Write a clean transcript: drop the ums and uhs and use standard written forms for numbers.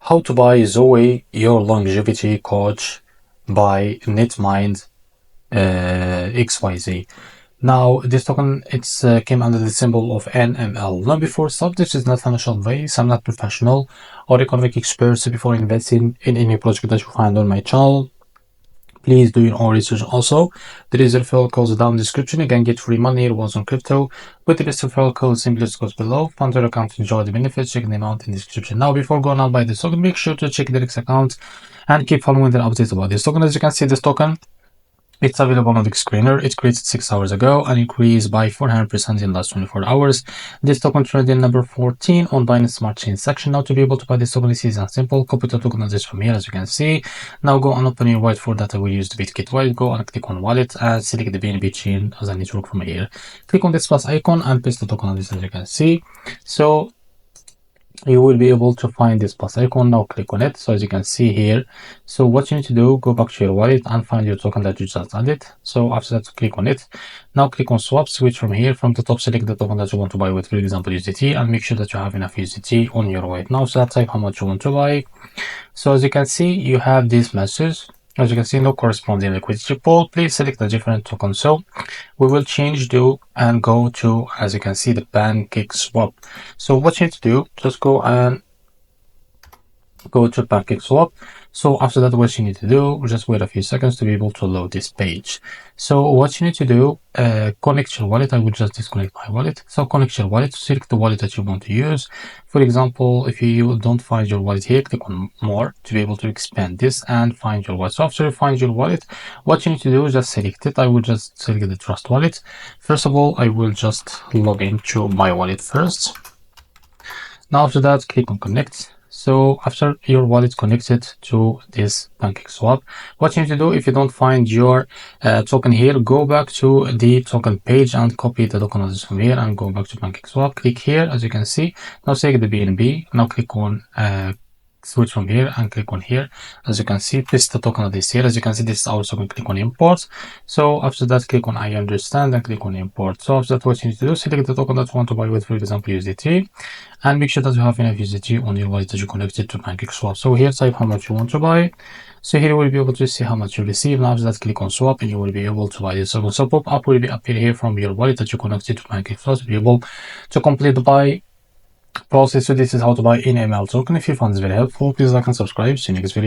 How to buy Zoey, your longevity coach by NetMind XYZ. Now, this token came under the symbol of NML. Now, before start, this is not financial advice. I'm not professional or economic expert. So before investing in any project that you find on my channel, please do your own research. Also, there is a referral code down in the description. You can get free money rewards on crypto with the referral code. Simply just goes below. Fund your account to enjoy the benefits. Check them out in the description. Now, before going on by this token, make sure to check the X account and keep following the updates about this token. As you can see, this token, it's available on the screener. It created 6 hours ago and increased by 400% in the last 24 hours. This token traded number 14 on Binance Smart Chain section. Now, to be able to buy this token, it's easy and simple. Copy the token address from here, as you can see. Now, go and open your wallet. For that, I will use the BitKit wallet. Go and click on wallet and select the BNB chain as a network from here. Click on this plus icon and paste the token address, as you can see. So you will be able to find this plus icon. Now click on it. So as you can see here, so what you need to do, go back to your wallet and find your token that you just added. So after that, click on it. Now click on swap, switch from here. From the top, select the token that you want to buy with, for example, USDT, and make sure that you have enough USDT on your wallet. Now, so type how much you want to buy. So as you can see, you have this message. As you can see, no corresponding liquidity pool. Please select a different token. So we will change and go to, as you can see, the pancake swap. So what you need to do, just go to pancake swap. So after that, what you need to do, just wait a few seconds to be able to load this page. So what you need to do, connect your wallet. I will just disconnect my wallet. So connect your wallet, select the wallet that you want to use. For example, if you don't find your wallet here, click on more to be able to expand this and find your wallet. So after you find your wallet, what you need to do is just select it. I will just select the trust wallet. First of all, I will just log into my wallet first. Now after that, click on connect. So after your wallet connected to this pancake swap, what you need to do, if you don't find your token here, go back to the token page and copy the token address from here and go back to pancake swap. Click here, as you can see. Now select the BNB. Now click on switch from here and click on here. As you can see, paste the token address here. As you can see, this is our token. Click on import. So after that, click on I understand and click on import. So after that, what you need to do, select the token that you want to buy with, for example, USDT, and make sure that you have enough USDT on your wallet that you connected to pancake swap. So here, type how much you want to buy. So here you will be able to see how much you receive. Now after that, click on swap and you will be able to buy this token. So pop-up will be appear here from your wallet that you connected to pancake swap to be able to complete the buy process. So this is how to buy in ML token. If you found this very helpful, please like and subscribe. See you next video.